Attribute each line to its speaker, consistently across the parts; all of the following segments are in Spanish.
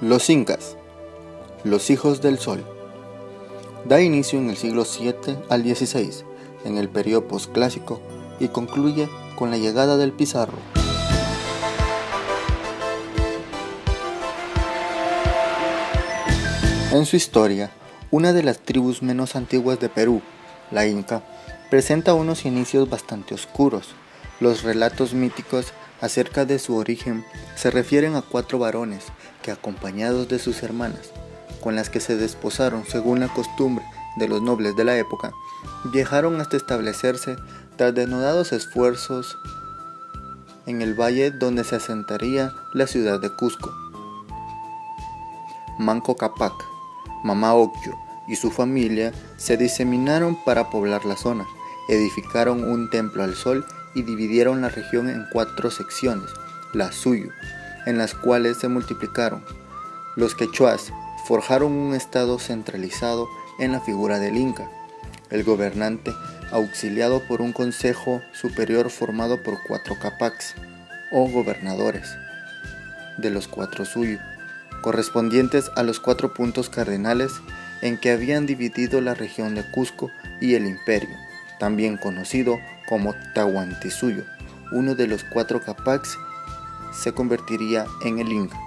Speaker 1: Los incas, los hijos del sol. Da inicio en el siglo VII al XVI, en el periodo posclásico, y concluye con la llegada del Pizarro. En su historia, una de las tribus menos antiguas de Perú, la Inca, presenta unos inicios bastante oscuros. Los relatos míticos acerca de su origen se refieren a 4 varones que, acompañados de sus hermanas, con las que se desposaron según la costumbre de los nobles de la época, viajaron hasta establecerse tras denodados esfuerzos en el valle donde se asentaría la ciudad de Cusco. Manco Cápac, Mama Ocllo y su familia se diseminaron para poblar la zona, edificaron un templo al sol y dividieron la región en 4 secciones, las Suyu, en las cuales se multiplicaron. Los quechuas forjaron un estado centralizado en la figura del Inca, el gobernante auxiliado por un consejo superior formado por 4 capacs, o gobernadores, de los 4 Suyu, correspondientes a los 4 puntos cardinales en que habían dividido la región de Cusco y el imperio, también conocido como Tahuantinsuyo. Uno de los 4 capacs se convertiría en el Inca.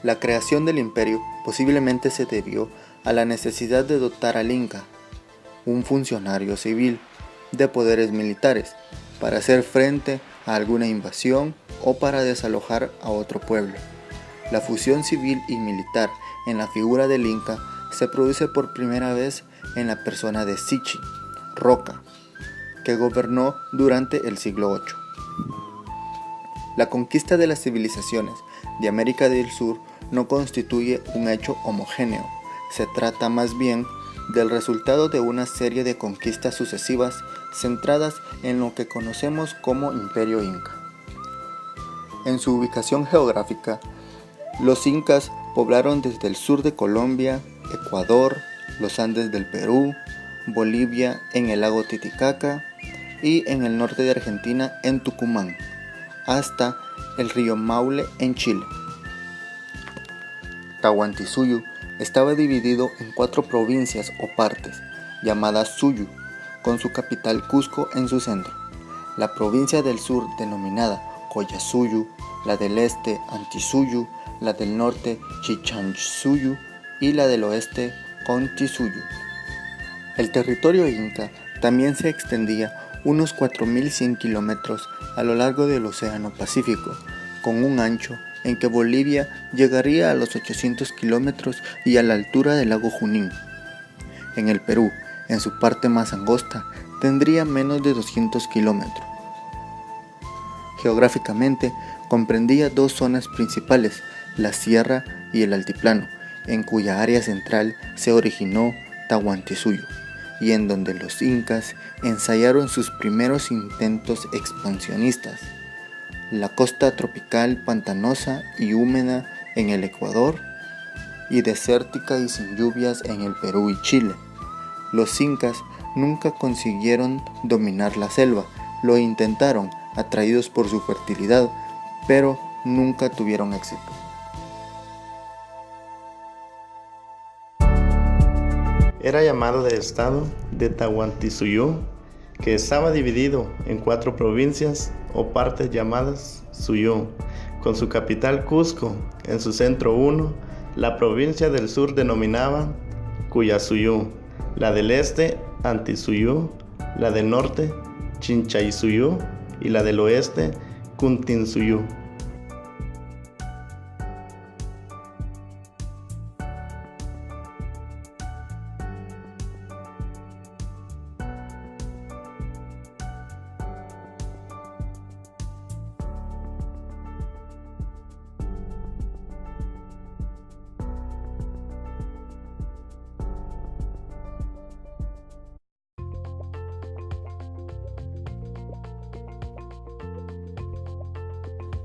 Speaker 1: La creación del imperio posiblemente se debió a la necesidad de dotar al Inca, un funcionario civil, de poderes militares para hacer frente a alguna invasión o para desalojar a otro pueblo. La fusión civil y militar en la figura del Inca se produce por primera vez en la persona de Sichi, Roca, que gobernó durante el siglo VIII. La conquista de las civilizaciones de América del Sur no constituye un hecho homogéneo, se trata más bien del resultado de una serie de conquistas sucesivas centradas en lo que conocemos como Imperio Inca. En su ubicación geográfica, los incas poblaron desde el sur de Colombia, Ecuador, los Andes del Perú, Bolivia en el lago Titicaca y en el norte de Argentina en Tucumán, hasta el río Maule en Chile. Tahuantinsuyo estaba dividido en 4 provincias o partes, llamadas Suyu, con su capital Cusco en su centro. La provincia del sur, denominada Collasuyu, la del este Antissuyu, la del norte Chichansuyu y la del oeste Contissuyu. El territorio inca también se extendía unos 4.100 kilómetros a lo largo del Océano Pacífico, con un ancho en que Bolivia llegaría a los 800 kilómetros y a la altura del lago Junín. En el Perú, en su parte más angosta, tendría menos de 200 kilómetros. Geográficamente, comprendía 2 zonas principales, la sierra y el altiplano, en cuya área central se originó Tahuantinsuyo, y en donde los incas ensayaron sus primeros intentos expansionistas. La costa tropical pantanosa y húmeda en el Ecuador, y desértica y sin lluvias en el Perú y Chile. Los incas nunca consiguieron dominar la selva, lo intentaron, atraídos por su fertilidad, pero nunca tuvieron éxito.
Speaker 2: Era llamado de estado de Tahuantinsuyo, que estaba dividido en 4 provincias o partes llamadas Suyo, con su capital Cusco en su centro 1, la provincia del sur denominada Cuyasuyo, la del este Antissuyo, la del norte Chinchaysuyo y la del oeste Cuntinsuyo.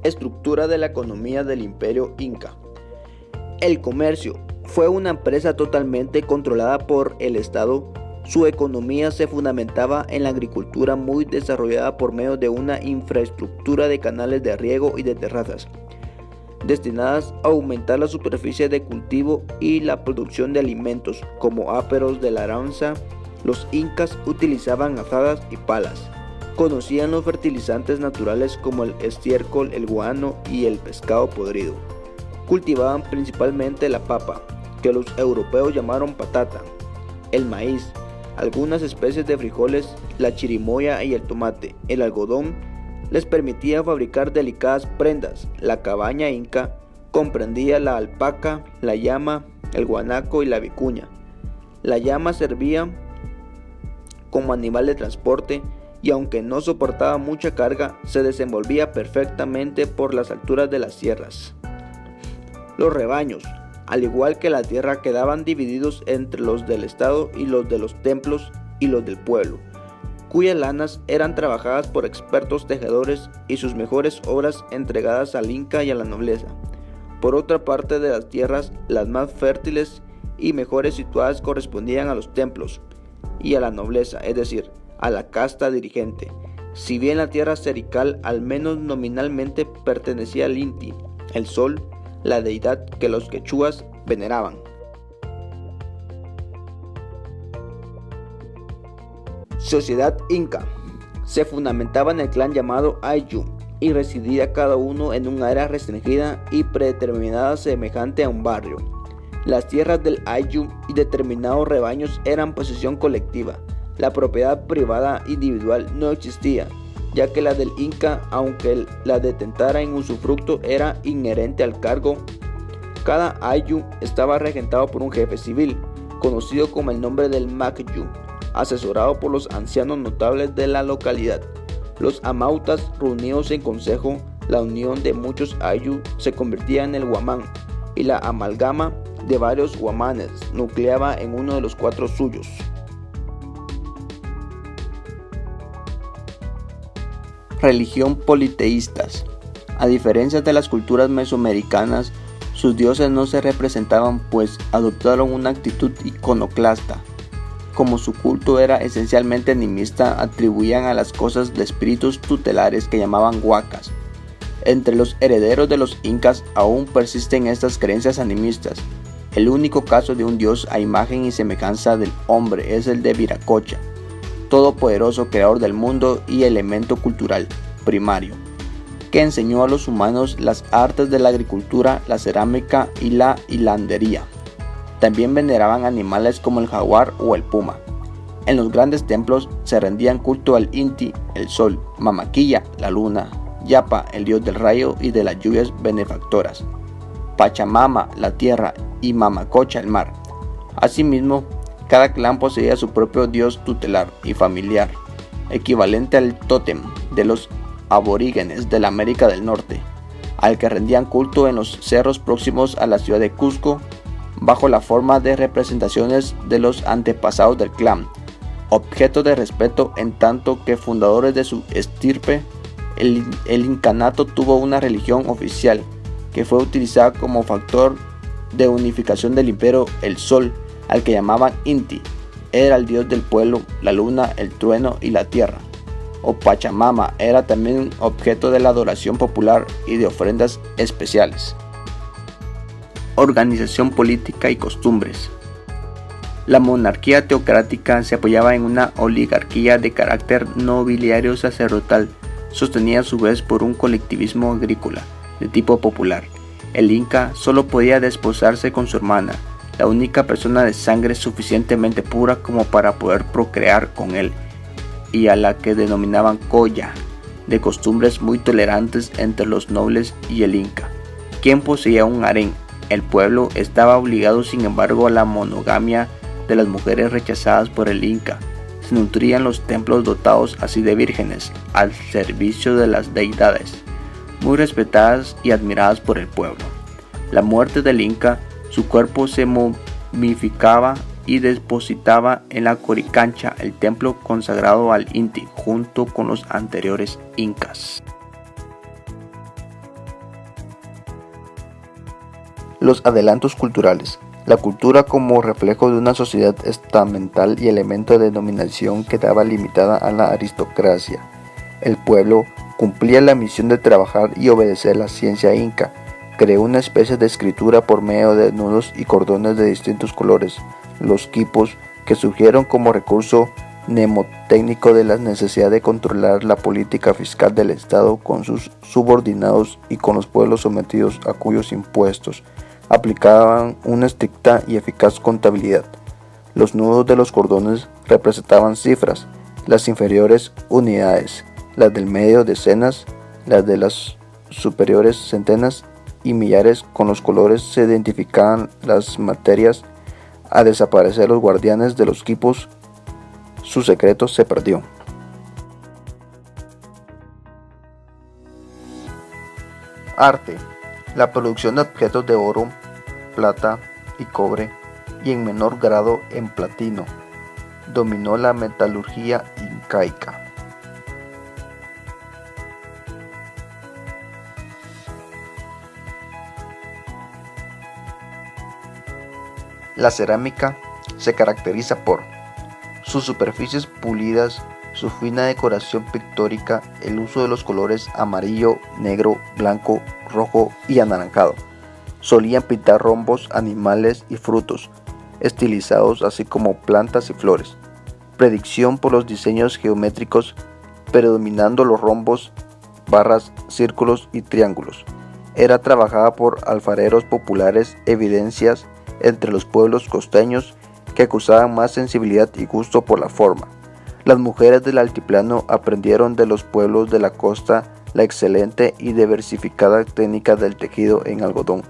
Speaker 3: Estructura de la economía del Imperio Inca. El comercio fue una empresa totalmente controlada por el Estado. Su economía se fundamentaba en la agricultura muy desarrollada por medio de una infraestructura de canales de riego y de terrazas. destinadas a aumentar la superficie de cultivo y la producción de alimentos como áperos de laranza. Los incas utilizaban azadas y palas. Conocían los fertilizantes naturales como el estiércol, el guano y el pescado podrido. Cultivaban principalmente la papa, que los europeos llamaron patata, el maíz, algunas especies de frijoles, la chirimoya y el tomate. El algodón les permitía fabricar delicadas prendas. La cabaña inca comprendía la alpaca, la llama, el guanaco y la vicuña. La llama servía como animal de transporte y aunque no soportaba mucha carga, se desenvolvía perfectamente por las alturas de las sierras. Los rebaños, al igual que la tierra, quedaban divididos entre los del estado y los de los templos y los del pueblo, cuyas lanas eran trabajadas por expertos tejedores y sus mejores obras entregadas al inca y a la nobleza. Por otra parte, de las tierras, las más fértiles y mejores situadas correspondían a los templos y a la nobleza, es decir, a la casta dirigente. Si bien la tierra cerical, al menos nominalmente, pertenecía al Inti, el sol, la deidad que los quechuas veneraban. Sociedad inca. Se fundamentaba en el clan llamado Ayllu y residía cada uno en un área restringida y predeterminada semejante a un barrio. Las tierras del Ayllu y determinados rebaños eran posesión colectiva. La propiedad privada individual no existía, ya que la del inca, aunque la detentara en usufructo, era inherente al cargo. Cada Ayllu estaba regentado por un jefe civil, conocido como el nombre del Macyu, asesorado por los ancianos notables de la localidad. Los amautas, reunidos en consejo, la unión de muchos Ayllu se convertía en el guamán, y la amalgama de varios guamanes nucleaba en uno de los 4 suyos. Religión politeístas. A diferencia de las culturas mesoamericanas, sus dioses no se representaban, pues adoptaron una actitud iconoclasta. Como su culto era esencialmente animista, atribuían a las cosas de espíritus tutelares que llamaban huacas. Entre los herederos de los incas aún persisten estas creencias animistas. El único caso de un dios a imagen y semejanza del hombre es el de Viracocha, todopoderoso creador del mundo y elemento cultural primario, que enseñó a los humanos las artes de la agricultura, la cerámica y la hilandería. También veneraban animales como el jaguar o el puma. En los grandes templos se rendían culto al Inti, el sol, Mamaquilla, la luna, Yapa, el dios del rayo y de las lluvias benefactoras, Pachamama, la tierra, y Mamacocha, el mar. Asimismo, cada clan poseía su propio dios tutelar y familiar, equivalente al tótem de los aborígenes de la América del Norte, al que rendían culto en los cerros próximos a la ciudad de Cusco, bajo la forma de representaciones de los antepasados del clan, objeto de respeto en tanto que fundadores de su estirpe. El incanato tuvo una religión oficial que fue utilizada como factor de unificación del imperio. El sol, al que llamaban Inti, era el dios del pueblo, la luna, el trueno y la tierra, o Pachamama, era también objeto de la adoración popular y de ofrendas especiales. Organización política y costumbres. La monarquía teocrática se apoyaba en una oligarquía de carácter nobiliario sacerdotal, sostenida a su vez por un colectivismo agrícola de tipo popular. El inca solo podía desposarse con su hermana, la única persona de sangre suficientemente pura como para poder procrear con él, y a la que denominaban colla, de costumbres muy tolerantes entre los nobles y el inca, quien poseía un harén. El pueblo estaba obligado, sin embargo, a la monogamia de las mujeres rechazadas por el inca. Se nutrían los templos dotados así de vírgenes, al servicio de las deidades, muy respetadas y admiradas por el pueblo. La muerte del inca, su cuerpo se momificaba y depositaba en la Coricancha, el templo consagrado al Inti, junto con los anteriores incas. Los adelantos culturales. La cultura como reflejo de una sociedad estamental y elemento de dominación quedaba limitada a la aristocracia. El pueblo cumplía la misión de trabajar y obedecer la ciencia inca, creó una especie de escritura por medio de nudos y cordones de distintos colores, los quipos, que surgieron como recurso mnemotécnico de la necesidad de controlar la política fiscal del Estado con sus subordinados y con los pueblos sometidos a cuyos impuestos aplicaban una estricta y eficaz contabilidad. Los nudos de los cordones representaban cifras, las inferiores unidades, las del medio decenas, las de las superiores centenas y millares. Con los colores se identificaban las materias. A desaparecer los guardianes de los quipos, su secreto se perdió. Arte: la producción de objetos de oro, plata y cobre, y en menor grado en platino, dominó la metalurgia incaica. La cerámica se caracteriza por sus superficies pulidas, su fina decoración pictórica, el uso de los colores amarillo, negro, blanco, rojo y anaranjado. Solían pintar rombos, animales y frutos estilizados, así como plantas y flores. Predicción por los diseños geométricos, predominando los rombos, barras, círculos y triángulos. Era trabajada por alfareros populares, evidencias entre los pueblos costeños que acusaban más sensibilidad y gusto por la forma. Las mujeres del altiplano aprendieron de los pueblos de la costa la excelente y diversificada técnica del tejido en algodón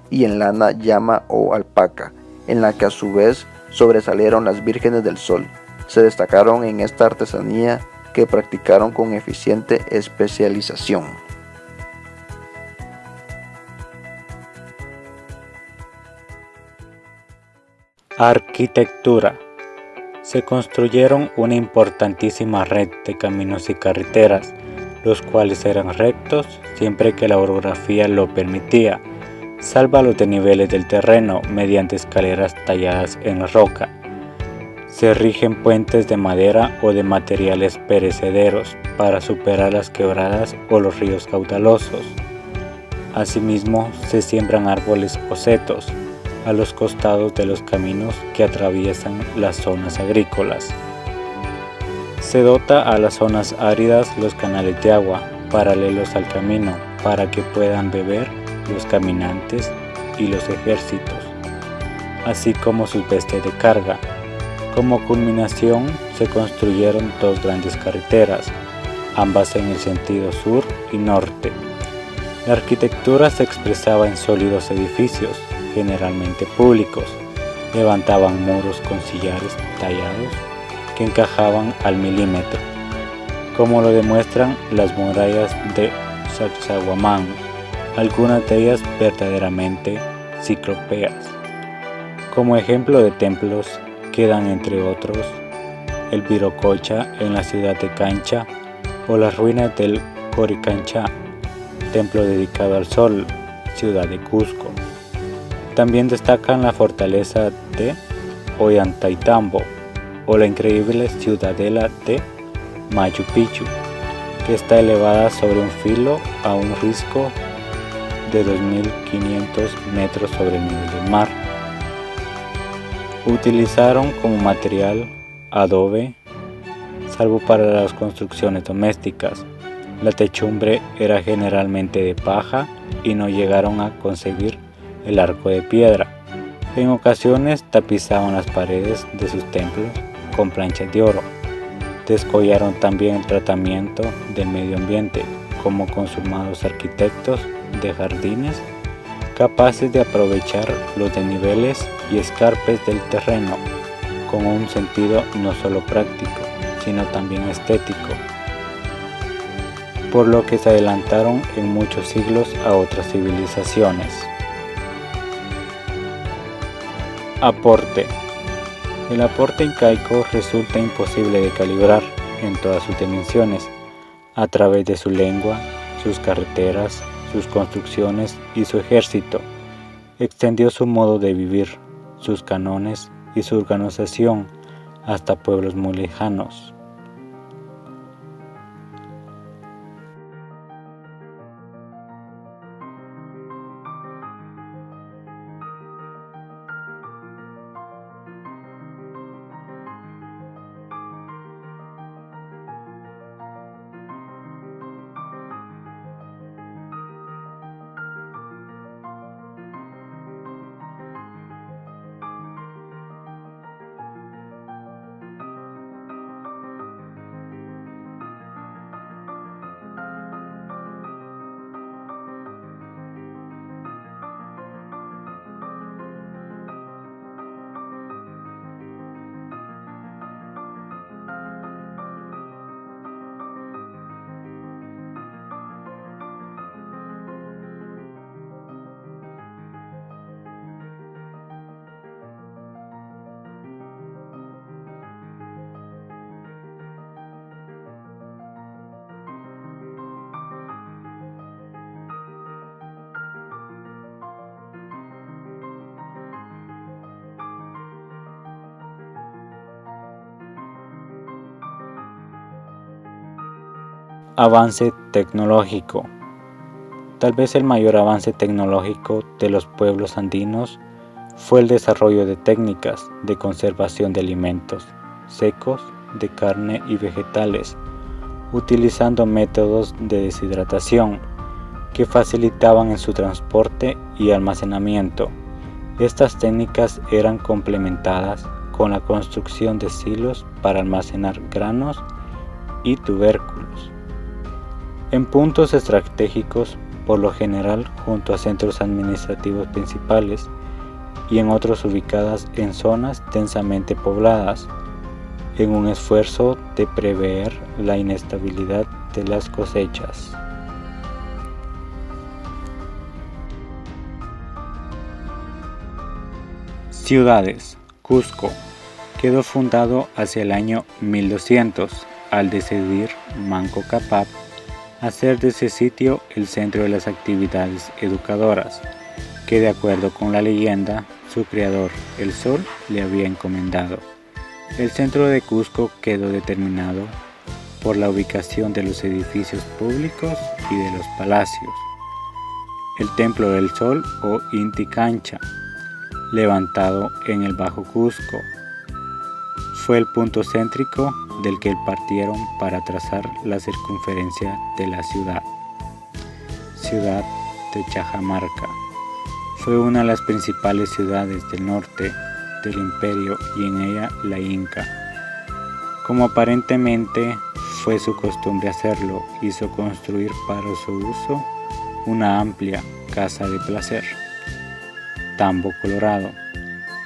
Speaker 3: y en lana, llama o alpaca, en la que a su vez sobresalieron las vírgenes del sol. Se destacaron en esta artesanía que practicaron con eficiente especialización.
Speaker 4: Arquitectura. Se construyeron una importantísima red de caminos y carreteras, los cuales eran rectos siempre que la orografía lo permitía, salvo los desniveles del terreno mediante escaleras talladas en la roca. Se rigen puentes de madera o de materiales perecederos para superar las quebradas o los ríos caudalosos. Asimismo, se siembran árboles o setos a los costados de los caminos que atraviesan las zonas agrícolas. Se dota a las zonas áridas los canales de agua paralelos al camino para que puedan beber los caminantes y los ejércitos, así como sus bestias de carga. Como culminación se construyeron dos grandes carreteras, ambas en el sentido sur y norte. La arquitectura se expresaba en sólidos edificios, generalmente públicos. Levantaban muros con sillares tallados que encajaban al milímetro, como lo demuestran las murallas de Sacsayhuamán, algunas de ellas verdaderamente ciclópeas. Como ejemplo de templos quedan, entre otros, el Viracocha en la ciudad de Cancha o las ruinas del Coricancha, templo dedicado al sol, ciudad de Cusco. También destacan la fortaleza de Ollantaytambo o la increíble ciudadela de Machu Picchu, que está elevada sobre un filo a un risco de 2.500 metros sobre el nivel del mar. Utilizaron como material adobe, salvo para las construcciones domésticas. La techumbre era generalmente de paja y no llegaron a conseguir el arco de piedra. En ocasiones tapizaban las paredes de sus templos con planchas de oro. Descollaron también el tratamiento del medio ambiente como consumados arquitectos de jardines, capaces de aprovechar los desniveles y escarpes del terreno con un sentido no solo práctico, sino también estético, por lo que se adelantaron en muchos siglos a otras civilizaciones. Aporte. El aporte incaico resulta imposible de calibrar en todas sus dimensiones, a través de su lengua, sus carreteras, sus construcciones y su ejército. Extendió su modo de vivir, sus cánones y su organización hasta pueblos muy lejanos. Avance tecnológico. Tal vez el mayor avance tecnológico de los pueblos andinos fue el desarrollo de técnicas de conservación de alimentos secos, de carne y vegetales, utilizando métodos de deshidratación que facilitaban en su transporte y almacenamiento. Estas técnicas eran complementadas con la construcción de silos para almacenar granos y tubérculos. En puntos estratégicos, por lo general junto a centros administrativos principales y en otros ubicadas en zonas densamente pobladas, en un esfuerzo de prever la inestabilidad de las cosechas. Ciudades. Cusco quedó fundado hacia el año 1200 al decidir Manco Cápac hacer de ese sitio el centro de las actividades educadoras que, de acuerdo con la leyenda, su creador, el Sol, le había encomendado. El centro de Cusco quedó determinado por la ubicación de los edificios públicos y de los palacios. El Templo del Sol o Inti Cancha, levantado en el Bajo Cusco, fue el punto céntrico del que partieron para trazar la circunferencia de la ciudad. Ciudad de Cajamarca fue una de las principales ciudades del norte del imperio y en ella la Inca. Como aparentemente fue su costumbre hacerlo, hizo construir para su uso una amplia casa de placer. Tambo, Colorado.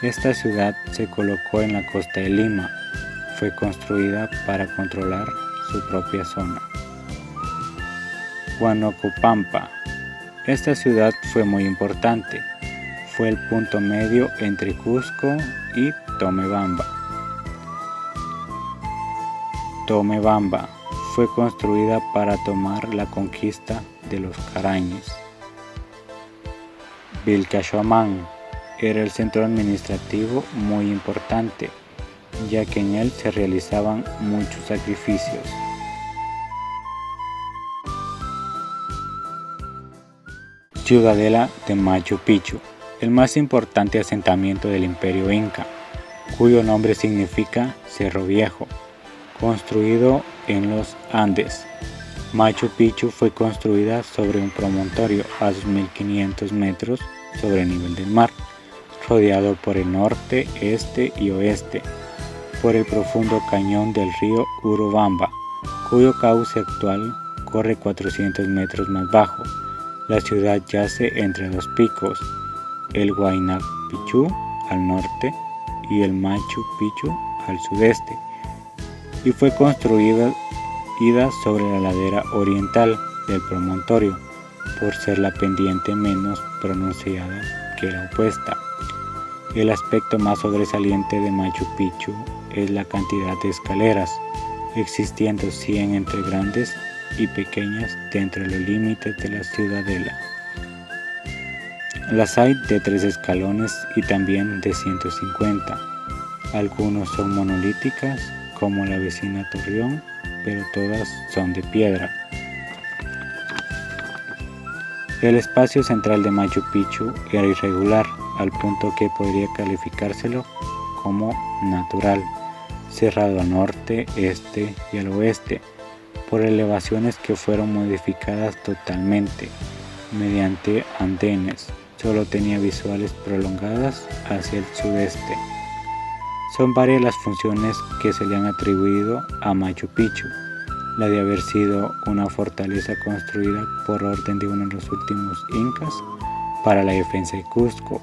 Speaker 4: Esta ciudad se colocó en la costa de Lima. Fue construida para controlar su propia zona. Huanocopampa. Esta ciudad fue muy importante. Fue el punto medio entre Cusco y Tomebamba. Tomebamba fue construida para tomar la conquista de los Carañes. Vilcabamba era el centro administrativo muy importante, ya que en él se realizaban muchos sacrificios. Ciudadela de Machu Picchu, el más importante asentamiento del Imperio Inca, cuyo nombre significa Cerro Viejo, construido en los Andes. Machu Picchu fue construida sobre un promontorio a 2.500 metros sobre el nivel del mar, rodeado por el norte, este y oeste por el profundo cañón del río Urubamba, cuyo cauce actual corre 400 metros más bajo. La ciudad yace entre dos picos, el Huayna Picchu al norte y el Machu Picchu al sudeste, y fue construida sobre la ladera oriental del promontorio, por ser la pendiente menos pronunciada que la opuesta. El aspecto más sobresaliente de Machu Picchu es la cantidad de escaleras, existiendo 100 entre grandes y pequeñas dentro de los límites de la ciudadela. Las hay de 3 escalones y también de 150. Algunos son monolíticas, como la vecina Torreón, pero todas son de piedra. El espacio central de Machu Picchu era irregular, al punto que podría calificárselo como natural, cerrado al norte, este y al oeste, por elevaciones que fueron modificadas totalmente, mediante andenes. Solo tenía visuales prolongadas hacia el sudeste. Son varias las funciones que se le han atribuido a Machu Picchu. La de haber sido una fortaleza construida por orden de uno de los últimos incas para la defensa de Cusco,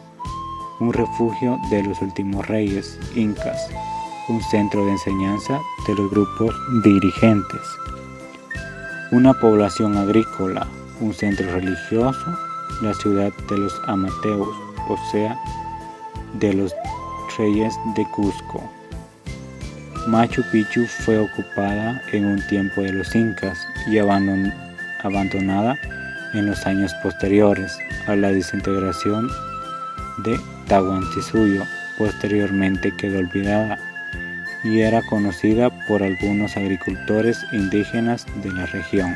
Speaker 4: un refugio de los últimos reyes incas, un centro de enseñanza de los grupos dirigentes, una población agrícola, un centro religioso, la ciudad de los Amateus, o sea, de los reyes de Cusco. Machu Picchu fue ocupada en un tiempo de los incas y abandonada en los años posteriores a la desintegración de Tahuantinsuyo. Posteriormente quedó olvidada y era conocida por algunos agricultores indígenas de la región.